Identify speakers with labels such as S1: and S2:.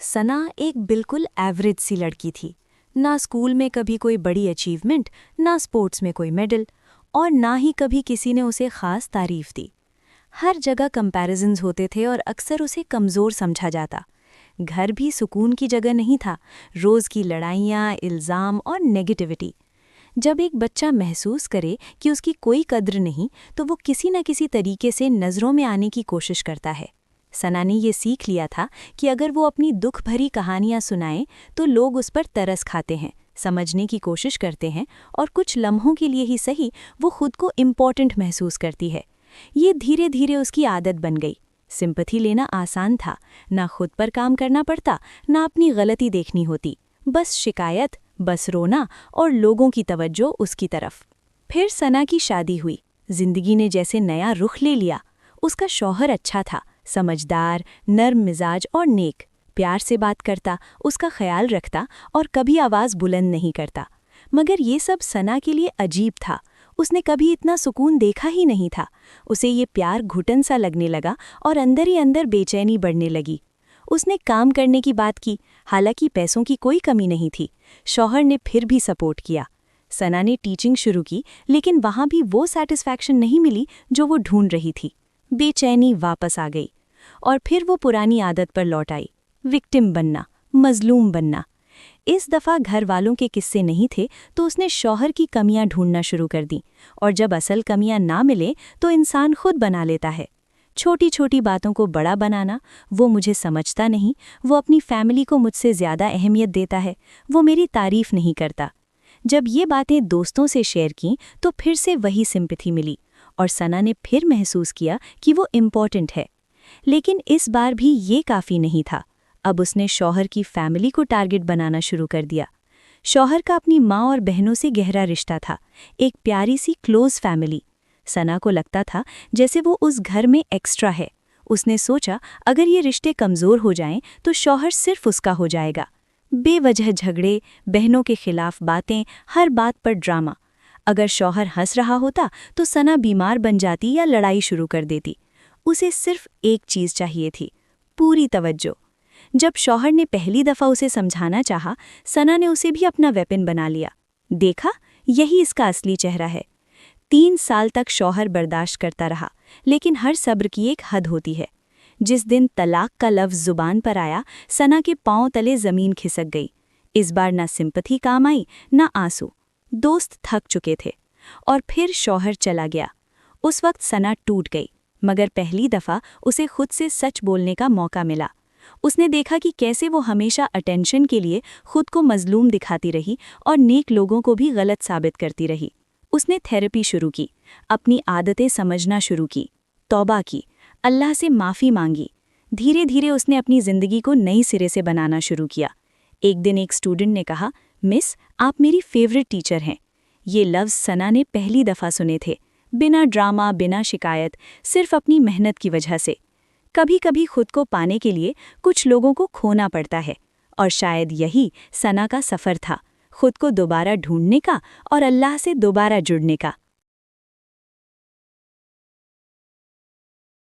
S1: सना एक बिल्कुल एवरेज सी लड़की थी। ना स्कूल में कभी कोई बड़ी अचीवमेंट, ना स्पोर्ट्स में कोई मेडल, और ना ही कभी किसी ने उसे खास तारीफ दी। हर जगह कंपैरिजन्स होते थे और अक्सर उसे कमज़ोर समझा जाता। घर भी सुकून की जगह नहीं था, रोज़ की लड़ाइयाँ, इल्ज़ाम और नेगेटिविटी। जब एक बच्चा महसूस करे कि उसकी कोई कद्र नहीं, तो वो किसी न किसी तरीके से नज़रों में आने की कोशिश करता है। सना ने ये सीख लिया था कि अगर वो अपनी दुख भरी कहानियां सुनाए तो लोग उस पर तरस खाते हैं, समझने की कोशिश करते हैं, और कुछ लम्हों के लिए ही सही वो खुद को इम्पॉर्टेंट महसूस करती है। ये धीरे धीरे उसकी आदत बन गई। सिंपैथी लेना आसान था, ना खुद पर काम करना पड़ता, ना अपनी गलती देखनी होती, बस शिकायत, बस रोना और लोगों की तवज्जो उसकी तरफ। फिर सना की शादी हुई। जिंदगी ने जैसे नया रुख ले लिया। उसका शौहर अच्छा था, समझदार, नर्म मिजाज और नेक, प्यार से बात करता, उसका ख्याल रखता और कभी आवाज़ बुलंद नहीं करता। मगर ये सब सना के लिए अजीब था। उसने कभी इतना सुकून देखा ही नहीं था। उसे ये प्यार घुटन सा लगने लगा और अंदर ही अंदर बेचैनी बढ़ने लगी। उसने काम करने की बात की, हालांकि पैसों की कोई कमी नहीं थी। शौहर ने फिर भी सपोर्ट किया। सना ने टीचिंग शुरू की, लेकिन वहाँ भी वो सैटिस्फैक्शन नहीं मिली जो वो ढूंढ रही थी। बेचैनी वापस आ गई और फिर वो पुरानी आदत पर लौट आई, विक्टिम बनना, मजलूम बनना। इस दफ़ा घर वालों के किस्से नहीं थे, तो उसने शौहर की कमियां ढूंढना शुरू कर दी। और जब असल कमियां ना मिले तो इंसान खुद बना लेता है। छोटी छोटी बातों को बड़ा बनाना, वो मुझे समझता नहीं, वो अपनी फैमिली को मुझसे ज़्यादा अहमियत देता है, वो मेरी तारीफ नहीं करता। जब ये बातें दोस्तों से शेयर की तो फिर से वही सिंपैथी मिली और सना ने फिर महसूस किया कि वो इम्पॉर्टेंट है। लेकिन इस बार भी ये काफ़ी नहीं था। अब उसने शौहर की फैमिली को टारगेट बनाना शुरू कर दिया। शौहर का अपनी माँ और बहनों से गहरा रिश्ता था, एक प्यारी सी क्लोज फैमिली। सना को लगता था जैसे वो उस घर में एक्स्ट्रा है। उसने सोचा अगर ये रिश्ते कमज़ोर हो जाएं तो शौहर सिर्फ उसका हो जाएगा। बेवजह झगड़े, बहनों के खिलाफ बातें, हर बात पर ड्रामा। अगर शौहर हंस रहा होता तो सना बीमार बन जाती या लड़ाई शुरू कर देती। उसे सिर्फ एक चीज़ चाहिए थी, पूरी तवज्जो। जब शौहर ने पहली दफ़ा उसे समझाना चाहा, सना ने उसे भी अपना वेपन बना लिया। देखा, यही इसका असली चेहरा है। 3 साल तक शौहर बर्दाश्त करता रहा, लेकिन हर सब्र की एक हद होती है। जिस दिन तलाक का लफ्ज़ ज़ुबान पर आया, सना के पांव तले ज़मीन खिसक गई। इस बार ना सिंपैथी काम आई, ना आंसू। दोस्त थक चुके थे। और फिर शौहर चला गया। उस वक्त सना टूट गई, मगर पहली दफ़ा उसे खुद से सच बोलने का मौका मिला। उसने देखा कि कैसे वो हमेशा अटेंशन के लिए खुद को मजलूम दिखाती रही और नेक लोगों को भी गलत साबित करती रही। उसने थेरेपी शुरू की, अपनी आदतें समझना शुरू की, तौबा की, अल्लाह से माफ़ी मांगी। धीरे धीरे उसने अपनी ज़िंदगी को नई सिरे से बनाना शुरू किया। एक दिन एक स्टूडेंट ने कहा, मिस, आप मेरी फेवरेट टीचर हैं। ये लफ्ज़ सना ने पहली दफ़ा सुने थे, बिना ड्रामा, बिना शिकायत, सिर्फ अपनी मेहनत की वजह से। कभी कभी खुद को पाने के लिए कुछ लोगों को खोना पड़ता है, और शायद यही सना का सफ़र था, खुद को दोबारा ढूंढने का और अल्लाह से दोबारा जुड़ने का।